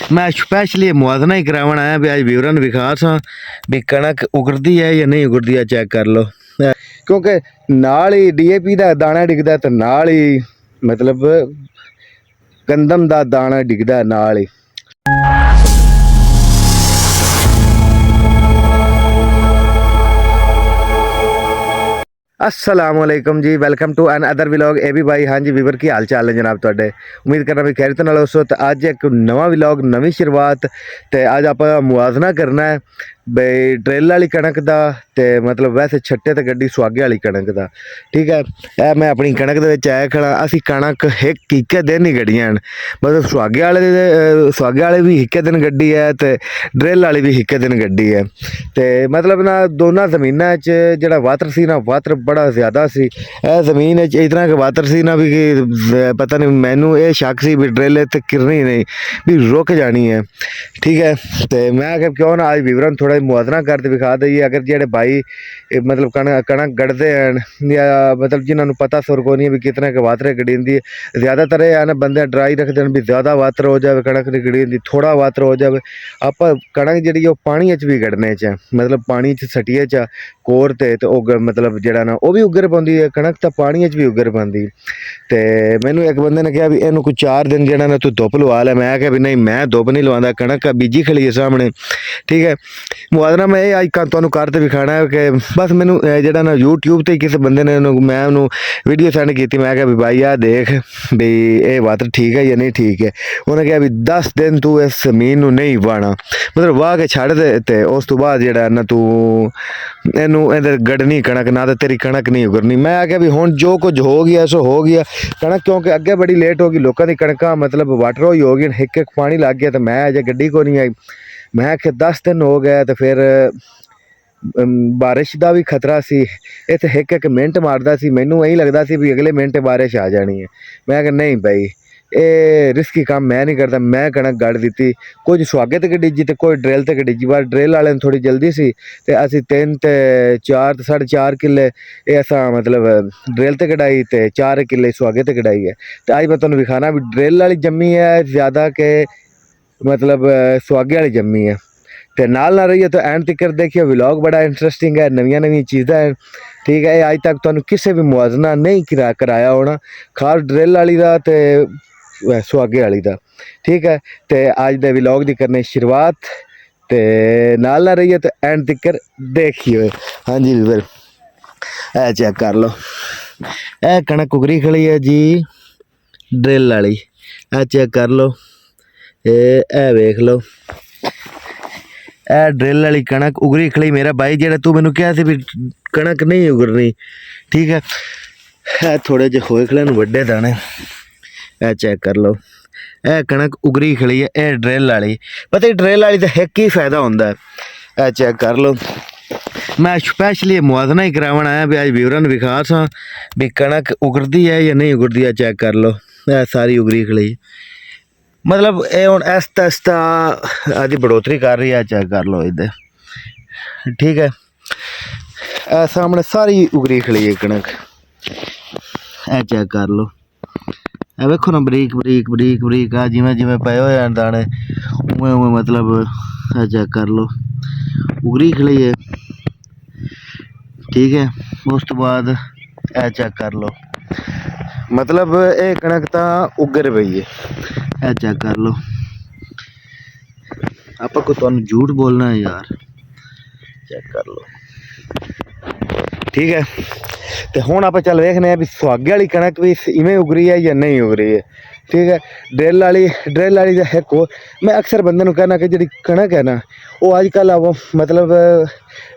मैं स्पैशली मुआजना ही करावन आया भी अज विवरण विखा सा भी कणक उगरदी है या नहीं उगरदी है, चेक कर लो। क्योंकि नाल ही DAP का दाना डिगदा तो नाल ही मतलब गंदम का दाना डिगदा नाल ही। असलामुअलैकुम जी, welcome to another vlog. ए भी भाई हाँ जी वीवर की हाल चाल है जनाब तुहाडे, उम्मीद करना भी खैरियत नाल होसो। तो अज एक नवा व्लॉग नवी शुरुआत। तो अज आप मुआजना करना है बई ड्रिल वाली कणक का, तो मतलब वैसे छट्टे तो गड्डी सुहागे वाली कणक का। ठीक है, यह मैं अपनी कणक के आया खड़ा। असी कणक एक दिन ही गड्डियां, मतलब सुहागे वाले भी एक दिन गड्डी है, तो ड्रिल वाली भी एक दिन गड्डी है। तो मतलब ना दोनों जमीनों जो वातर सी ना, वातर बड़ा ज़्यादा सी। यह जमीन इतना कि वातर सी ना भी कि पता नहीं, मैनू ये शक सी भी ड्रिल तो किरनी नहीं भी रुक जानी है। ठीक है, तो मैं आखिर क्यों ना आज विवरण थोड़ा मुआवजना करके विखा दईए। अगर जेडे भाई मतलब कणक गढ़ते हैं या मतलब जिन्होंने पता सुर को नहीं भी कितने के वातरे गढ़ी है, ज़्यादातर ये ना बंदे ड्राई रखते हैं भी ज़्यादा वातर हो जाए, कणक नहीं गढ़ी, थोड़ा वातर हो जाए। आप कणक जी पानी भी गढ़ने च, मतलब पानी सटिए च कोर ते मतलब जड़ा ना वह भी उगर पाँदी है। कणक तो पानी भी उगर पाँदी। तो मैनू एक बंदे ने कहा भी इनू कोई 4 दिन जरा ना तू धुप लवा लै। मैं क्या भी नहीं, मैं धुप नहीं लवांदा, कणक बीजी खड़ी है सामने। ठीक है, मुआवजना मैं अज तुहानू करते विखाना है कि बस मैनू जरा ना यूट्यूब से किसी बंदे ने मैं उन्होंने वीडियो सेंड की। मैं क्या भी भाई आ देख भी ये वातर ठीक है या नहीं ठीक है। उन्हें कहा भी 10 दिन तू इस जमीन में नहीं वाहना, मतलब वाह के छड़ दे, तो उस तो बाद जरा ना तू इनू इधर गढ़नी कणक ना, तो तेरी कणक नहीं उगरनी। मैं आख्या भी हुण जो कुछ हो गया सो हो गया। कणक क्योंकि अगे बड़ी लेट होगी, लोगों की कणक मतलब वाटर हो ही होगी, एक एक पानी लग गया। तो मैं अजे गड्डी को नहीं आई। मैं आख्या 10 दिन हो गए, तो फिर बारिश का भी खतरा सी। इत्थे एक एक मिनट मारदा सी, मैनू यही लगता सी भी अगले मिनट बारिश आ जानी है। मैं आख्या नहीं भाई, ये रिस्की काम मैं नहीं करता। मैं कणक गढ़ दी, कुछ सुहागे ते डिजी तो कोई ड्रिल ते डिजी। पर ड्रिल वाले थोड़ी जल्दी सी, तो असी 3 ते 4 साढ़े 4 किले ये असा मतलब ड्रिल ते कढ़ाई, तो 4 किले सुहागे ते कढ़ाई है। तो अज मैं तुहानू विखाना भी ड्रिल वाली जम्मी है ज़्यादा के मतलब सुहागे वाली जम्मी है। तो नाल ना रहिए तो एंड तक देखिए, व्लॉग बड़ा इंटरेस्टिंग है, नवी नवी चीज़ा है। ठीक है, अज तक तुहानू किसी भी मुआवजना नहीं कराया होना, खास ड्रिल वाली का तो सुहागे वाली का। ठीक है, तो अज के व्लॉग की करने शुरुआत, तो नाल ना रहिए तो एंड तक देखिए। हाँ जी वीवर, ए चेक कर लो, ए कणक उगरी खड़ी है जी ड्रिल वाली। ए चेक कर लो, ए वेख लो, ए ड्रिल वाली कणक उगरी खड़ी। मेरा भाई जेड़ा तू मैनू कहा भी कणक नहीं उगरनी, ठीक है, थोड़े जे होए खड़े वड्डे दाने। ए चेक कर लो, ए कणक उगरी खड़ी है, ए ड्रिल वाली। पता ड्रिल वाली तो एक ही फायदा होंदा है। ए चेक कर लो, मैं स्पैशली मुआवजना ही करावन आया भी अज विवरण विखा सा भी कणक उगरदी है या नहीं उगरदी है। चेक कर लो, ए सारी उगरी खड़ी, मतलब ये हुण आस्ता आस्ता आदि बढ़ोतरी कर रही है। चेक कर लो इधर, ठीक है, ए सामने सारी उगरी खड़ी है कणक। ए चेक कर लो, ए वेखो ना बरीक बरीक बरीक बरीक आ जिमें जिमें पे हुए दाने उवें उवें, मतलब ए चेक कर लो उगरी खड़ी है। ठीक है, उस तो बाद ए चेक कर लो, मतलब ये कणक तो उगर पई है। ए चेक कर लो, आप को तुहानू झूठ बोलना है यार। चेक कर लो, ठीक है, तो हुण आप चल वेखने भी सुहागे वाली कणक भी इवें उगरी है या नहीं उगरी है। ठीक है, ड्रिल वाली तो है को। मैं अक्सर बंदे कहना कि जी कणक है ना, वो अजकल मतलब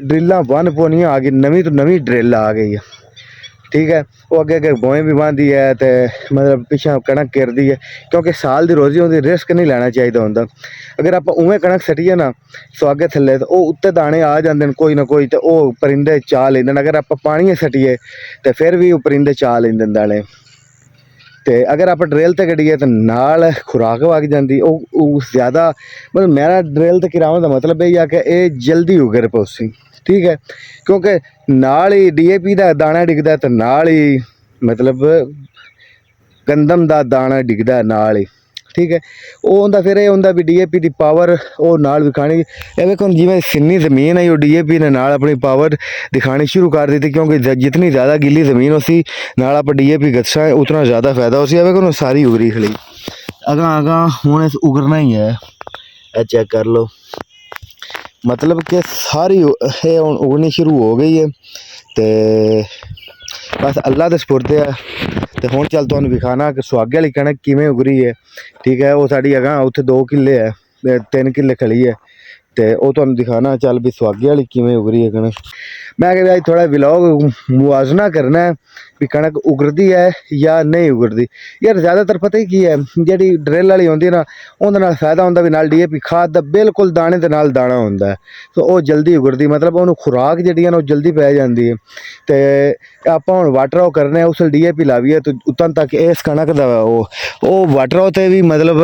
ड्रिल्लां बन पौनियां आ गई, नवीं तो नवीं ड्रिल आ गई है। ठीक है, वो अगे अगे बोएं भी बांधी है, तो मतलब पिछा कणक गिरदी है। क्योंकि साल की रोजी होंगी, रिस्क नहीं लेना चाहिए होंदा। अगर आप उवें कणक सटीए ना सुहागे थले, तो वो उत्ते दाने आ जाते हैं कोई ना कोई, तो वो परिंदे चा लेंदे। अगर आप पानी सटीए तो फिर भी परिंदे चा लेंदे दाने। तो अगर आप ड्रिल ते कढ़िए तो नाल खुराक वग जाती ज़्यादा। मतलब मेरा ड्रिल ते गिरावन का मतलब यही है कि ये जल्दी उगर पौसी। ठीक है, क्योंकि नाल ही DAP का दाना डिगदा, तो नाल ही मतलब गंदम का दाना डिगदा नाल ही। ठीक है। ਉਹ ਹੁੰਦਾ ਫਿਰ ਇਹ ਹੁੰਦਾ ਵੀ ਡੀਏਪੀ ਦੀ ਪਾਵਰ ਉਹ ਨਾਲ ਵਿਖਾਣੀ। ਇਹ ਵੇਖੋ ਜਿਵੇਂ ਸਿੰਨੀ ਜ਼ਮੀਨ ਹੈ ਉਹ ਡੀਏਪੀ ਨੇ ਨਾਲ ਆਪਣੀ ਪਾਵਰ ਦਿਖਾਣੀ ਸ਼ੁਰੂ ਕਰ ਦਿੱਤੀ, ਕਿਉਂਕਿ ਜਿतनी ज़्यादा गिली ज़मीन होसी नाल आप डीएपी गच्छा उतना ज़्यादा फायदा होसी। ਇਹ ਵੇਖੋ ਸਾਰੀ उगरी खड़ी अगां हुण उगरना ही है। ਇਹ चेक कर लो, मतलब कि सारी ये हुण उगनी शुरू हो गई है। तो बस अल्लाह दे सुपुर्द है। तो हुण चल तुहानूं विखाना कि सुहागे वाली कणक किवें उगरी है। ठीक है, वो साडी अगां उत्थे 2 किले है, 3 किले खड़ी है। तो वो तुहानूं दिखाना चल भी सुहागे वाली किवें उगरी है कणक। मैं कहा अज थोड़ा व्लॉग मुआजना करना है भी कणक उगरदी है या नहीं उगरदी। यार ज़्यादातर पता ही की है, जी ड्रिल वाली होंदी ना उहदे नाल फायदा होंदा भी नाल डीएपी खाद दा बिल्कुल दाने दे नाल दाना होंदा है। तो वो जल्दी उगरदी, मतलब उहनूं खुराक जिहड़ी है ना जल्दी पै जांदी है। तो आपां हुण वाटर ओ करने उस डीएपी लावीए तो उतन तक इस कणक दा वो वाटर ओ ते भी मतलब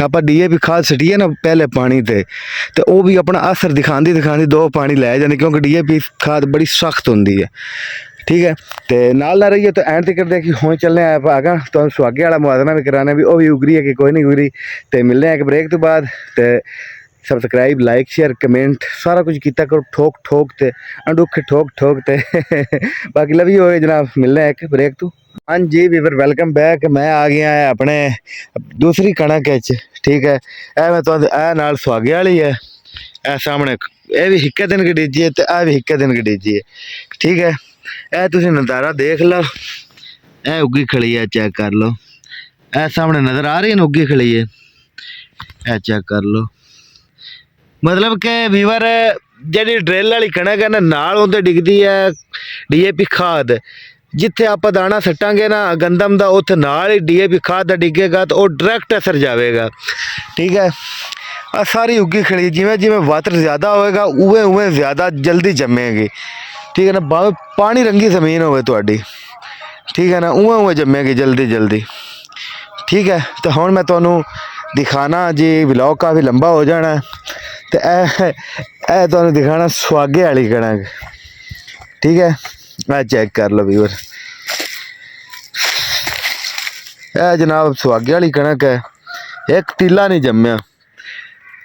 आपां डीएपी खाद सटीए ना पहले पानी ते तो वो भी अपना असर दिखाती 2 पानी लै जाती, क्योंकि डीएपी खाद बड़ी सख्त होंदी है। ठीक है, तो नाल ना रहिए। तो एंड तक करते कि हुण चलने आगा तो सुहागे वाला मुआजना भी कराना भी वो भी उगरी है कि कोई नहीं उगरी। तो मिलने एक ब्रेक तो बाद। तो सबसक्राइब लाइक शेयर कमेंट सारा कुछ किया करो, ठोक ठोक ते अंडुखे ठोक ठोक ते बाकी लव यू हो जनाब। मिलने एक ब्रेक तो। हाँ जी वीवर वेलकम बैक। मैं आ गया है अपने दूसरी कणक। ठीक है, ए मैं तो नाल सुहागे वाली है। ए सामने ये भी हिक्के दिन गडीजी है, तो यह भी हिक्के दिन गडीजी है। ठीक है, यह तुम नज़ारा देख लो, यह उगी खड़ी है, चेक कर लो। यह सामने नज़र आ रही है ना उगी खड़ी है, यह चेक कर लो। मतलब कि वीवर जी ड्रिल वाली कणक है ना नाल उहदे डिगदी है डीएपी खाद। जिथे आप दाना सट्टांगे ना गंदम का उत्थे नाल ही डीएपी खाद का डिगेगा तो वह डायरैक्ट असर जाएगा। ठीक है, आ सारी उगी खड़ी जिमें जिमें वाटर ज़्यादा होएगा उवें उवें ज़्यादा जल्दी जमेगी। ठीक है ना, भावें पानी रंगी ज़मीन होवे तुहाडी, ठीक है ना, उवें उवें जमेगी जल्दी जल्दी। ठीक है, तो हुण मैं तुहानूं दिखाना जी, व्लॉग काफ़ी लंबा हो जाना है। तो ए तुहानूं दिखाना सुहागे वाली कणक। ठीक है, आ चेक कर लो व्यूअर, यह जनाब सुहागे वाली कणक है। एक तीला नहीं जम्या,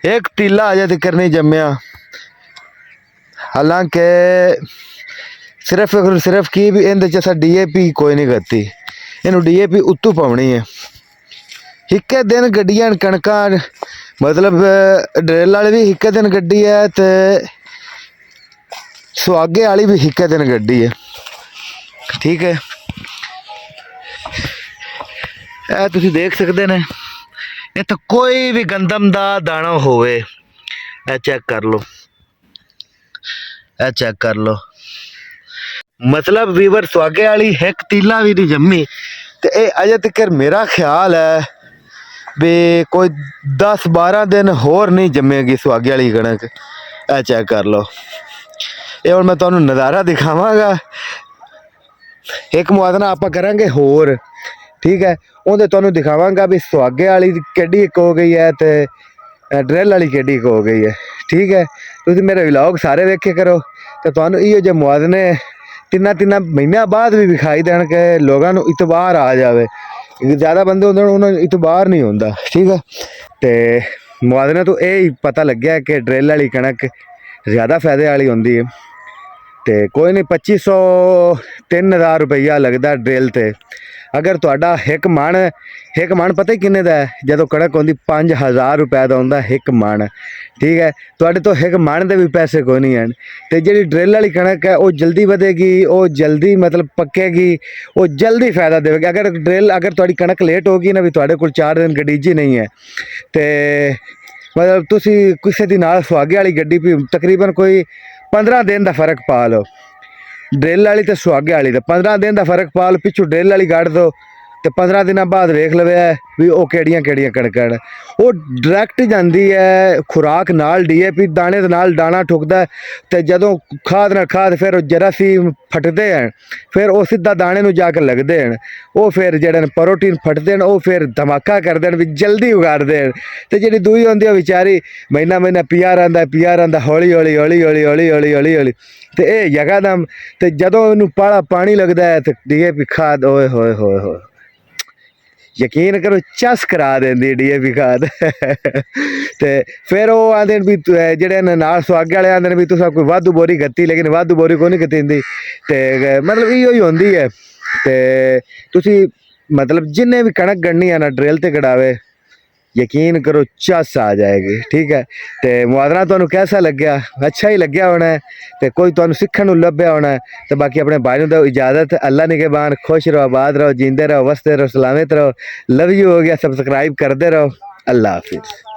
एक तीला अजे तक नहीं जम्या। हालांकि सिर्फ की भी इहदे च डीएपी कोई नहीं करती, इनू डीएपी उत्तू पाउणी है। हिक्के दिन गड्डियां कणकां, मतलब ड्रिल वाली भी हिक्के दिन गड्डी है तो सुहागे वाली भी हिक्के दिन गड्डी है। ठीक है, यह तुसीं देख सकते हैं इत्थे कोई भी गंदम दा दाना होवे, ए चेक कर लो, ए चेक कर लो। मतलब वीवर सुहागे वाली एक तीला भी नहीं जम्मी। तो ये अजे तक मेरा ख्याल है भी कोई 10-12 दिन होर नहीं जमेगी सुहागे वाली कणक। ए चेक कर लो, ये हुण मैं तुहानूं नज़ारा दिखावांगा। एक मुआदना आप करांगे होर। ठीक है, उहदे तुहानूं दिखावांगा भी सुहागे वाली केडी एक हो गई है तो ड्रिल वाली केडी एक हो गई है। ठीक है, तुसीं मेरे व्लॉग सारे वेखे करो तो तुहानूं इहो जे मुआदने 3 महीनों बाद भी विखाई देण के लोगों को इतबार आ जाए। ज़्यादा बंदे होंदे उन्होंने इतबार नहीं होंदा। ठीक है, तो मुआदने तो यही पता लग्या कि ड्रिल वाली कणक ज़्यादा फायदे वाली होंदी है। तो कोई नहीं 2500-3000 रुपया लगता ड्रिल ते। अगर तुहाडा एक मण पता ही किन्ने दा है, जदों कणक होंदी 5000 रुपए दा होंदा एक मण। ठीक है, तुहाडे तो एक मण दे भी पैसे कोई नहीं हैं। तो जी ड्रिल वाली कणक है वो जल्दी वधेगी, वो जल्दी मतलब पक्केगी, वो जल्दी फायदा देगी। अगर तुहाडी कणक लेट होगी ना भी तुहाडे कोल 4 दिन गडीजी नहीं है तो मतलब तुसी किसी दी नाल सुहागे वाली गड्डी भी तकरीबन कोई 15 दिन का फर्क पा लो। ड्रिल वाली तो सुहागे वाली तो 15 दिन का फर्क पा लो, पिछू ड्रिल वाली कढ़ दो तो 15 दिन बाद वेख लवे भी वो केड़ियां कणकां वो डायरैक्ट जाती है खुराक नाल डीएपी दाने दे नाल दाना ठुकदा है। तो जदों खाद नाल खाद फिर जरासीम फटते हैं, फिर वो सीधा दाने नूं जाके लगते हैं, वो फिर जेहड़े प्रोटीन फटते हैं वो फिर धमाका करते हैं भी जल्दी उगाड़ते हैं। तो जी दूई होंदी है बेचारी महीना पिया रहिंदा हौली हौली हौली हौली हौली हौली हौली हौली तो ये यकादम। तो जदों इनूं पाला पानी लगता है तो डीएपी खाद ओए होए होए होए ਯਕੀਨ ਕਰੋ ਚਸ ਕਰਾ ਦਿੰਦੀ ਡੀਏਪੀ ਖਾਦ ਤੇ ਫਿਰ ਉਹ ਆਂਦੇ ਵੀ ਜਿਹੜੇ ਨਾਲ ਸੁਆਗੇ ਵਾਲੇ ਆਂਦੇ ਨੇ ਵੀ ਤੁਸੀਂ ਕੋਈ ਵਾਧੂ ਬੋਰੀ ਗੱਤੀ ਲੇਕਿਨ ਵਾਧੂ ਬੋਰੀ ਕੋਈ ਨਹੀਂ ਗੱਤੀਂਦੀ ਤੇ ਮਤਲਬ ਇਹੋ ਹੀ ਹੁੰਦੀ ਹੈ ਤੇ ਤੁਸੀਂ मतलब जिन्हें भी कणक गढ़नी है ना ड्रिल ते गड़ावे यकीन करो चस आ जाएगी ठीक है तो मुआवजा तुहानू कैसा लग्या अच्छा ही लग्या होना है तो कोई तुहानू सीखण नू लभ्या होना है तो बाकी अपने भाई नू इजाजत अल्लाह निगहबान खुश रहो आबाद रहो जींदे रहो वसते रहो सलामत रहो लव यू हो गया सब्सक्राइब करते रहो अल्लाह हाफिज़।